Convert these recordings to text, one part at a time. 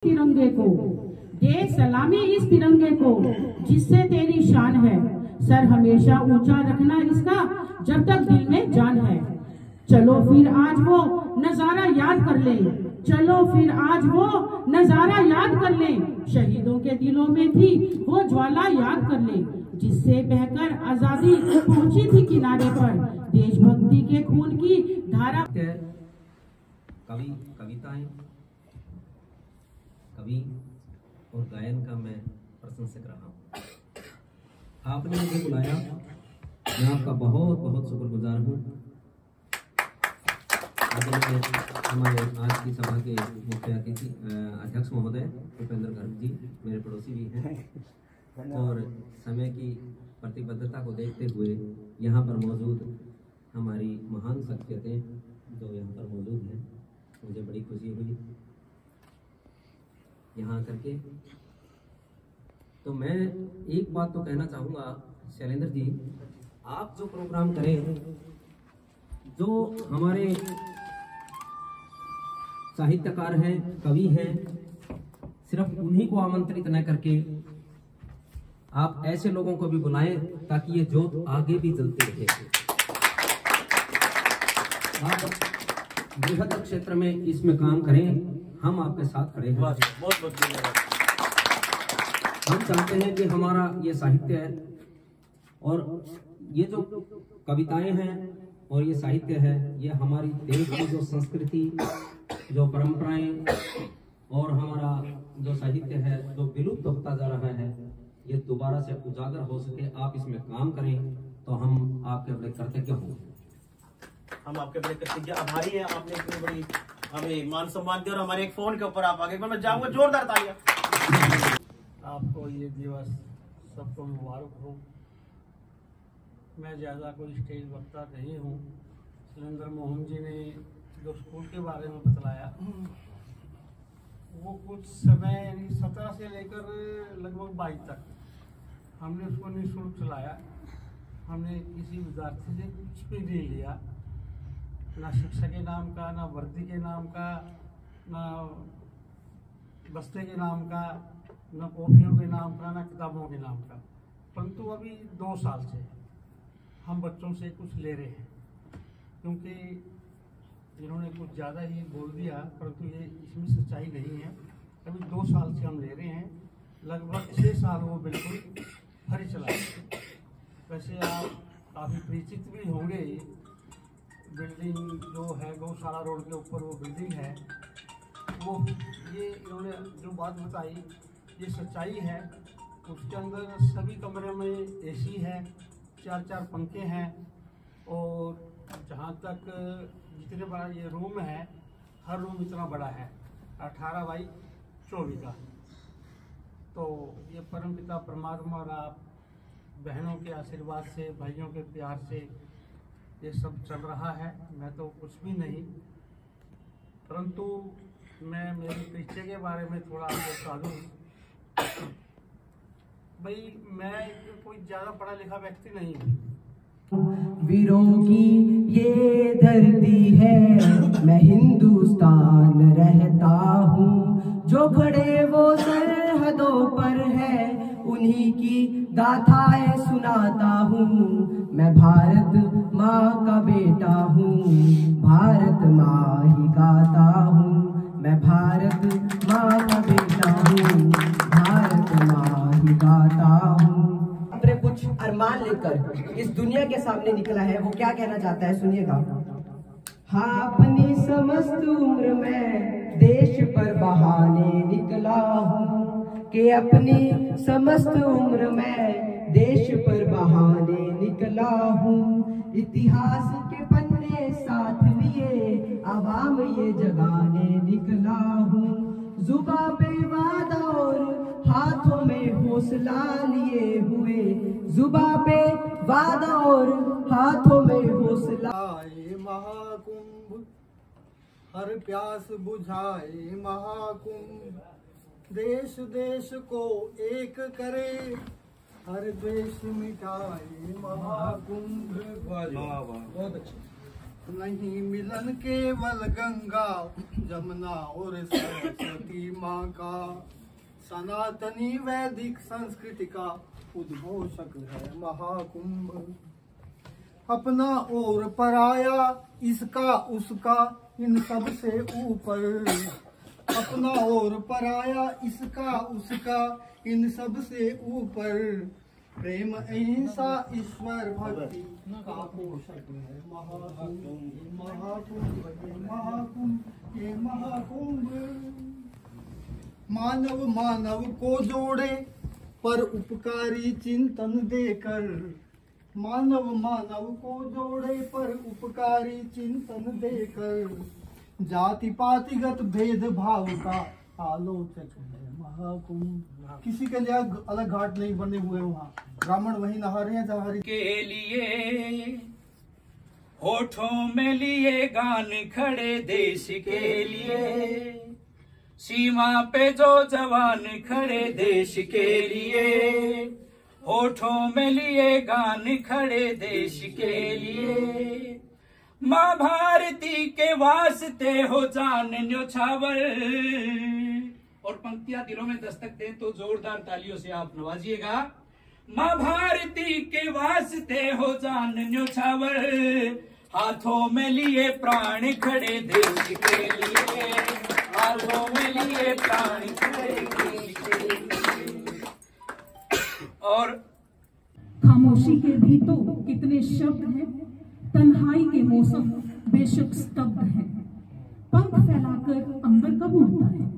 तिरंगे को, दे सलामी इस तिरंगे को जिससे तेरी शान है। सर हमेशा ऊंचा रखना इसका जब तक दिल में जान है। चलो फिर आज वो नजारा याद कर ले, चलो फिर आज वो नजारा याद कर ले। शहीदों के दिलों में थी वो ज्वाला याद कर ले, जिससे बहकर आजादी पहुंची थी किनारे पर। देशभक्ति के खून की धारा। कविताएं, कवि और गायन का मैं प्रशंसक रहा हूँ। आपने मुझे बुलाया, मैं आपका बहुत बहुत शुक्रगुजार हूँ। हमारे आज की सभा के मुख्य अतिथि अध्यक्ष महोदय भूपेंद्र गर्ग जी मेरे पड़ोसी भी हैं, और समय की प्रतिबद्धता को देखते हुए यहाँ पर मौजूद हमारी महान शख्सियतें जो यहाँ पर मौजूद हैं, मुझे बड़ी खुशी हुई यहाँ करके। तो मैं एक बात तो कहना चाहूँगा शैलेंद्र जी, आप जो प्रोग्राम करें, जो हमारे साहित्यकार हैं, कवि हैं, सिर्फ उन्हीं को आमंत्रित न करके आप ऐसे लोगों को भी बुलाएं ताकि ये जोत आगे भी जलती रहे। आप बृहद क्षेत्र में इसमें काम करें, हम आपके साथ खड़े हैं। बहुत हम चाहते हैं कि हमारा ये साहित्य है और ये जो कविताएं हैं और ये साहित्य है, ये हमारी देश की जो संस्कृति, जो परंपराएं और हमारा जो साहित्य है जो विलुप्त होता जा रहा है, ये दोबारा से उजागर हो सके। आप इसमें काम करें तो हम आपके बड़े कृतज्ञ होंगे। हम आपके बड़े कृतज्ञ आभारी हैं। आपने इतनी बड़ी हमें मान सम्मान दिया और हमारे एक फोन के ऊपर आप आगे। मैं जाऊंगा, जोरदार तालियां। आपको ये दिवस सबको मुबारक हो। मैं ज़्यादा कोई स्टेज वक्ता नहीं हूँ। शैलेंद्र मोहन जी ने जो स्कूल के बारे में बतलाया, वो कुछ समय यानी 17 से लेकर लगभग 22 तक हमने उसको निःशुल्क चलाया। हमने किसी विद्यार्थी से कुछ भी नहीं लिया, ना शिक्षा के नाम का, ना वर्दी के नाम का, ना बस्ते के नाम का, ना कॉपियों के नाम का, ना किताबों के नाम का। परंतु अभी 2 साल से हम बच्चों से कुछ ले रहे हैं, क्योंकि इन्होंने कुछ ज़्यादा ही बोल दिया, परंतु ये इसमें सच्चाई नहीं है। अभी 2 साल से हम ले रहे हैं, लगभग 6 साल वो बिल्कुल फ्री चला। वैसे आप काफ़ी परिचित भी होंगे। बिल्डिंग जो है गौशाला रोड के ऊपर वो बिल्डिंग है, वो ये इन्होंने जो बात बताई ये सच्चाई है। उसके अंदर सभी कमरे में एसी है, 4-4 पंखे हैं, और जहाँ तक जितने बड़ा ये रूम है, हर रूम इतना बड़ा है, 18 बाई 24 का। तो ये परमपिता परमात्मा और आप बहनों के आशीर्वाद से, भाइयों के प्यार से ये सब चल रहा है। मैं तो कुछ भी नहीं, परंतु मैं मेरे परिचय के बारे में थोड़ा आपको बता दूँ। भाई मैं कोई ज़्यादा पढ़ा लिखा व्यक्ति नहीं हूँ। वीरों की ये धरती है, मैं हिंदुस्तान रहता हूँ। जो खड़े वो सरहदों पर है, उन्हीं की गाथाएं सुनाता हूँ। मैं भारत माँ का बेटा हूँ, भारत माँ ही गाता हूँ। मैं भारत माँ का बेटा हूँ, भारत माँ ही गाता हूँ। अपने कुछ अरमान लेकर इस दुनिया के सामने निकला है। वो क्या कहना चाहता है, सुनिएगा। हाँ, अपनी समस्त उम्र में देश पर बहाने निकला हूँ, कि अपनी समस्त उम्र में देश पर बहाने निकला हूँ। इतिहास के पन्ने साथ लिए आवाम ये जगाने निकला हूँ। जुबां पे वादा और हाथों में हौसला लिए हुए, जुबां पे वादा और हाथों में हौसला। महाकुंभ हर प्यास बुझाए महाकुंभ, देश देश को एक करे, हर द्वेष मिटाए महाकुंभ। बहुत अच्छे। नहीं मिलन केवल गंगा जमुना और सरस्वती माँ का, सनातनी वैदिक संस्कृति का उद्घोषक है महाकुंभ। अपना और पराया, इसका उसका इन सब से ऊपर, अपना और पराया, इसका उसका इन सब से ऊपर, प्रेम अहिंसा ईश्वर भक्ति का पोषक है महाकुंभ। महाकुंभ महाकुंभ ये महाकुंभ, मानव मानव को जोड़े पर उपकारी चिंतन देकर, मानव मानव को जोड़े पर उपकारी चिंतन देकर, जाति पातिगत भेदभाव का आलोचक है महाकुंभ। किसी के लिए अलग घाट नहीं बने हुए, वहाँ ब्राह्मण वही नहा रहे हैं जहाँ के लिए होठों में लिए गान खड़े देश के लिए, सीमा पे जो जवान खड़े देश के लिए, होठों में लिए गान खड़े देश के लिए, माँ भारती के वास्ते हो जान न्योछावर। और पंक्तियां दिलों में दस्तक दें तो जोरदार तालियों से आप नवाजिएगा। माँ भारती के वास्ते हो जान न्योछावर, हाथों में लिए प्राण खड़े देश के लिए, हाथों में लिए प्राण खड़े देश के लिए। और खामोशी के भी तो कितने शब्द हैं, तन्हाई के मौसम बेशक स्तब्ध है। पंख फैलाकर अंबर कब उड़ता है,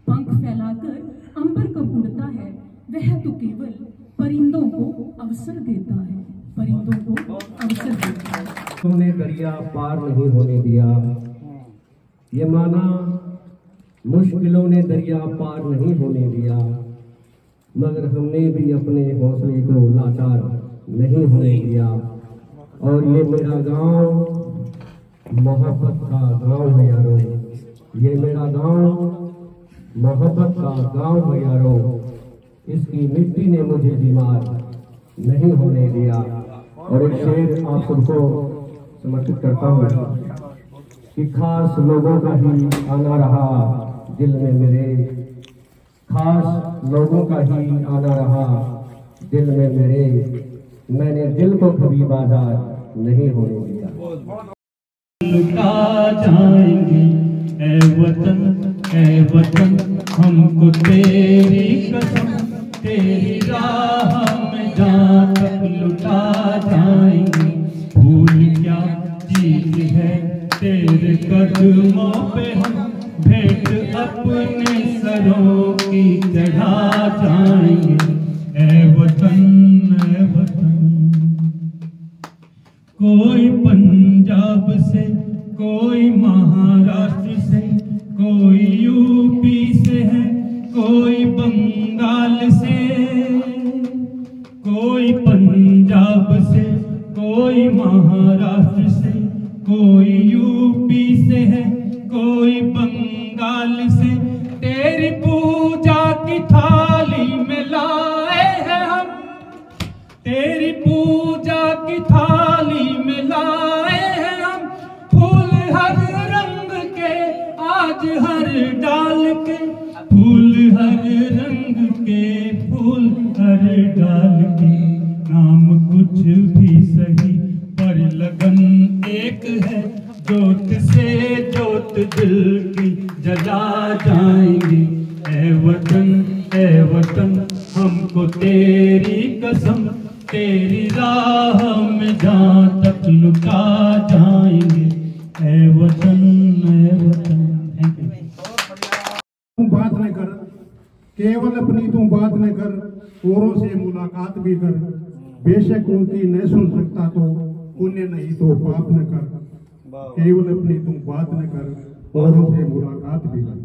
पंख फैलाकर अंबर कब उड़ता है, वह तो केवल परिंदों को अवसर देता है, परिंदों को अवसर देता है। तुमने दरिया पार नहीं होने दिया, ये माना मुश्किलों ने दरिया पार नहीं होने दिया, मगर हमने भी अपने हौसले को लाचार नहीं होने दिया। और ये मेरा गांव मोहब्बत का गांव है यारो, ये मेरा गांव मोहब्बत का गांव है यारो, इसकी मिट्टी ने मुझे बीमार नहीं होने दिया। और एक शेर आप सबको समर्पित करता हूँ कि खास लोगों का ही आना रहा दिल में मेरे, खास लोगों का ही आना रहा दिल में मेरे, मैंने दिल को कभी बाजार नहीं होने दिया। लुटा जाएंगे ए वतन हमको तेरी कसम, तेरी राह में जहाँ तक लुटा जाएंगे। भूल क्या चीज है तेरे कदमों पे हम भेंट अपने सरों की चढ़ा जाएंगे। ए वतन कोई पंजाब से, कोई महाराष्ट्र से, कोई यूपी से है, कोई बंगाल से, कोई पंजाब से, कोई महाराष्ट्र से, कोई यूपी से है, कोई बंगाल से। तेरी पूजा की थाली में लाए हैं हम, तेरी पूजा की थाली में लाए हैं हम, फूल हर रंग के आज हर डाल के, फूल हर रंग के, फूल हर डाल के। नाम कुछ भी सही पर लगन एक है, जोत से जोत दिल की जला जाएंगे। ए वतन हमको तेरी कसम, तेरी राह में जहाँ तक लुटा जाएंगे। ए वतन तू बात न कर, केवल अपनी तू बात न कर, औरों से मुलाकात भी कर। बेशक उनकी न सुन सकता तो पुण्य नहीं तो पाप न कर। केवल अपनी तू बात न कर, औरों से मुलाकात भी कर।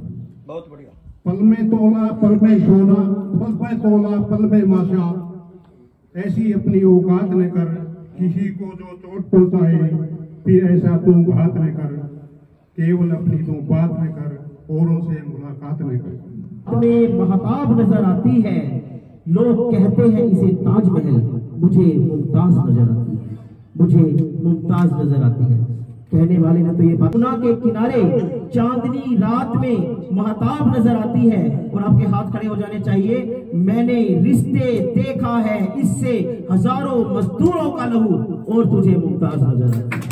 बहुत बढ़िया। पल में तोला पल में सोना, पल में तोला पल में माशा। ऐसी अपनी औकात न कर, किसी को जो चोट पहुंचाए फिर ऐसा तू घात न कर। केवल अपनी तू बात न कर, औरों से मुलाकात न कर। में महताब नजर आती है, लोग कहते हैं इसे ताजमहल, मुझे मुमताज नजर आती है, मुझे मुमताज नजर आती है। कहने वाले ने तो ये बात, यमुना के किनारे चांदनी रात में महताब नजर आती है। और आपके हाथ खड़े हो जाने चाहिए। मैंने रिश्ते देखा है, इससे हजारों मजदूरों का लहू और तुझे मुमताज नजर आता है।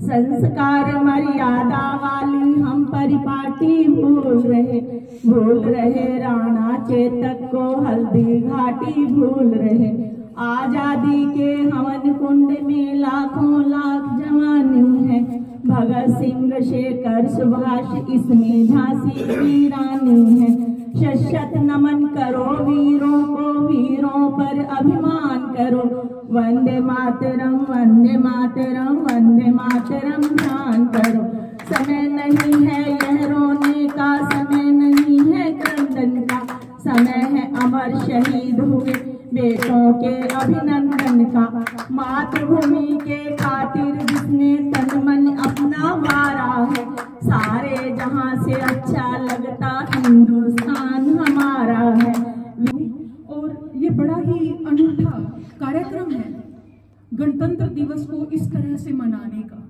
संस्कार मर्यादा वाली हम परिपाटी भूल रहे राणा चेतक को हल्दी घाटी भूल रहे। आजादी के हवन कुंड में लाखों लाख जवान है, भगत सिंह शेखर सुभाष इसमें झांसी की रानी है। शत नमन करो वीरों को, वीरों पर अभिमान करो। वंदे मातरम वंदे मातरम वंदे मातरम ध्यान करो। समय नहीं है यह रोने का, समय नहीं है क्रंदन का, समय है अमर शहीद हुए बेटों के अभिनंदन का। मातृभूमि के खातिर जिसने तन मन अपना वारा है, सारे जहां से अच्छा लगता हिंदुस्तान हमारा है। और ये बड़ा ही अनूठा कार्यक्रम है गणतंत्र दिवस को इस तरह से मनाने का।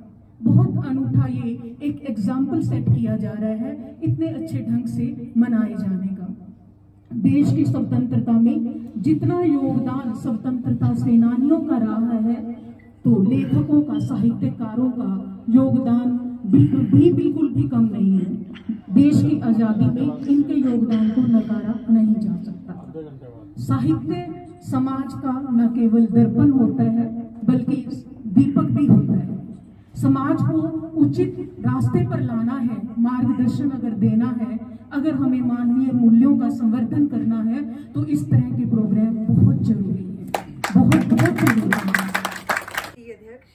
बहुत अनूठा ये एक एग्जाम्पल सेट किया जा रहा है इतने अच्छे ढंग से मनाए जाने का। देश की स्वतंत्रता में जितना योगदान स्वतंत्रता सेनानियों का रहा है, तो लेखकों का, साहित्यकारों का योगदान बिल्कुल भी कम नहीं है। देश की आजादी में इनके योगदान को नकारा नहीं जा सकता। साहित्य समाज का न केवल दर्पण होता है बल्कि दीपक भी होता है। समाज को उचित रास्ते पर लाना है, मार्गदर्शन अगर देना है, अगर हमें मानवीय मूल्यों का संवर्धन करना है, तो इस तरह के प्रोग्राम बहुत जरूरी है, बहुत जरूरी है। अध्यक्ष,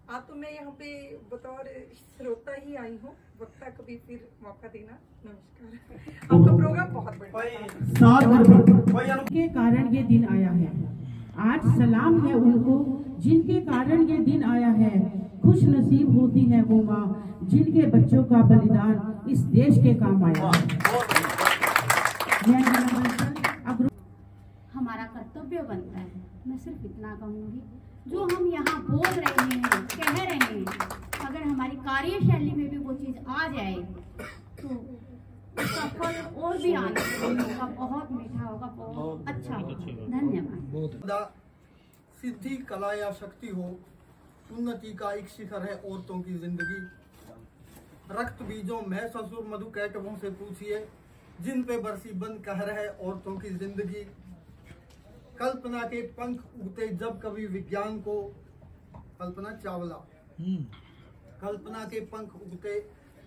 आप तो मैं यहाँ पे बतौर श्रोता ही आई हूँ, वक्ता कभी फिर मौका देना। नमस्कार। आपका प्रोग्राम बहुत बढ़िया के कारण ये दिन आया है। आज सलाम है उनको जिनके कारण ये दिन आया है। खुश नसीब होती है वो माँ जिनके बच्चों का बलिदान इस देश के काम आया। हमारा कर्तव्य बनता है, मैं सिर्फ इतना कहूँगी, जो हम यहाँ बोल रहे हैं, कह रहे हैं, अगर हमारी कार्यशैली में भी वो चीज़ आ जाए तो उसका फल और भी आनंद होगा, बहुत मीठा होगा, बहुत अच्छा होगा। धन्यवाद। सिद्धि कला या शक्ति हो, उन्नति का एक शिखर है औरतों की जिंदगी। रक्त बीजों में ससुर मधु कैटवों से पूछिए, जिन पे बरसी बन कहर है औरतों की जिंदगी। कल्पना के पंख उगते जब कभी विज्ञान को, कल्पना चावला, कल्पना के पंख उगते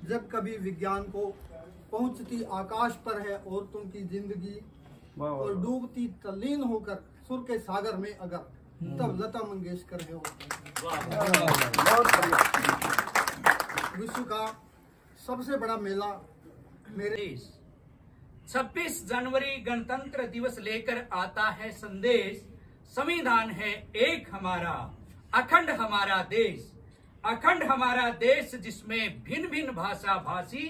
जब कभी विज्ञान को, पहुंचती आकाश पर है औरतों की जिंदगी। और डूबती तल्लीन होकर सुर के सागर में अगर, तब लता मंगेशकर है। विश्व का सबसे बड़ा मेला मेरे 26 जनवरी गणतंत्र दिवस लेकर आता है संदेश। संविधान है एक हमारा, अखंड हमारा देश, अखंड हमारा देश जिसमें भिन्न भिन्न भाषा भाषी,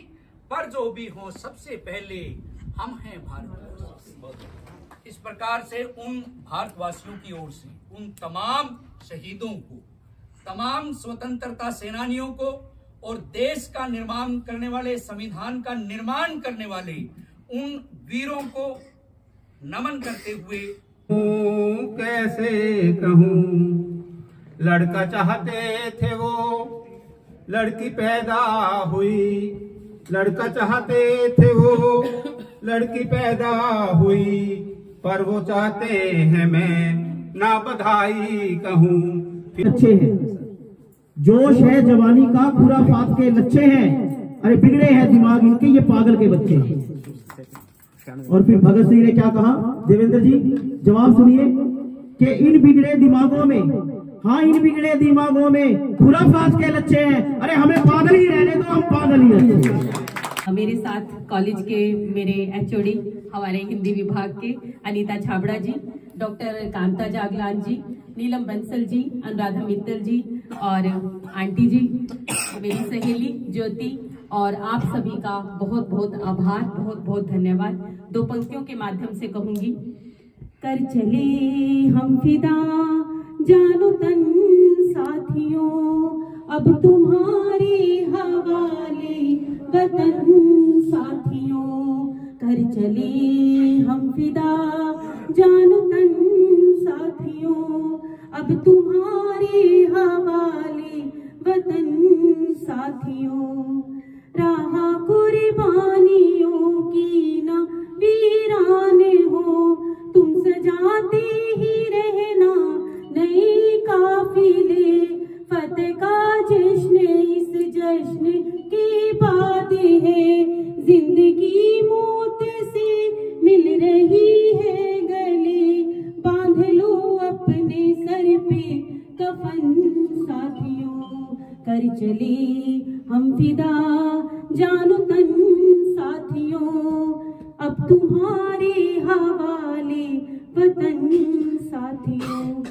पर जो भी हो सबसे पहले हम हैं भारतवासी। इस प्रकार से उन भारतवासियों की ओर से उन तमाम शहीदों को, तमाम स्वतंत्रता सेनानियों को और देश का निर्माण करने वाले, संविधान का निर्माण करने वाले उन वीरों को नमन करते हुए कैसे कहूँ, लड़का चाहते थे वो लड़की पैदा हुई, लड़का चाहते थे वो लड़की पैदा हुई, पर वो चाहते हैं मैं ना बधाई कहूँ। अच्छे हैं, जोश है जवानी का, खुराफात के लच्छे हैं, अरे बिगड़े हैं दिमाग इनके ये पागल के बच्चे हैं। और फिर भगत सिंह ने क्या कहा, देवेंद्र जी जवाब सुनिए, कि इन बिगड़े दिमागों में, हाँ इन बिगड़े दिमागों में खुराफात के लच्छे हैं, अरे हमें पागल ही रहने दो, हम पागल ही रहते। मेरे साथ कॉलेज के मेरे एचओडी, हमारे हिंदी विभाग के अनीता छाबड़ा जी, डॉक्टर कांता जागलान जी, नीलम बंसल जी, अनुराधा मित्तल जी और आंटी जी, मेरी सहेली ज्योति, और आप सभी का बहुत बहुत आभार, बहुत बहुत धन्यवाद। दो पंक्तियों के माध्यम से कहूंगी। कर चले हम फिदा जानो तन साथियों, अब तुम्हारे हवाले वतन साथियों, कर चले हम फिदा जानो तन साथियों, अब तुम्हारे हवाले वतन साथियों। राह कुर्बानियों की ना वीरान हो, तुम सजाते ही रहना नई काफिले, फतेह का जश्न इस जश्न की बात है, जिंदगी मौत से मिल रही है गले, बांध लो अपने सर पे कफन साथियों, कर चले हम फिदा जानो तन साथियों, अब तुम्हारे हवाले वतन साथियों।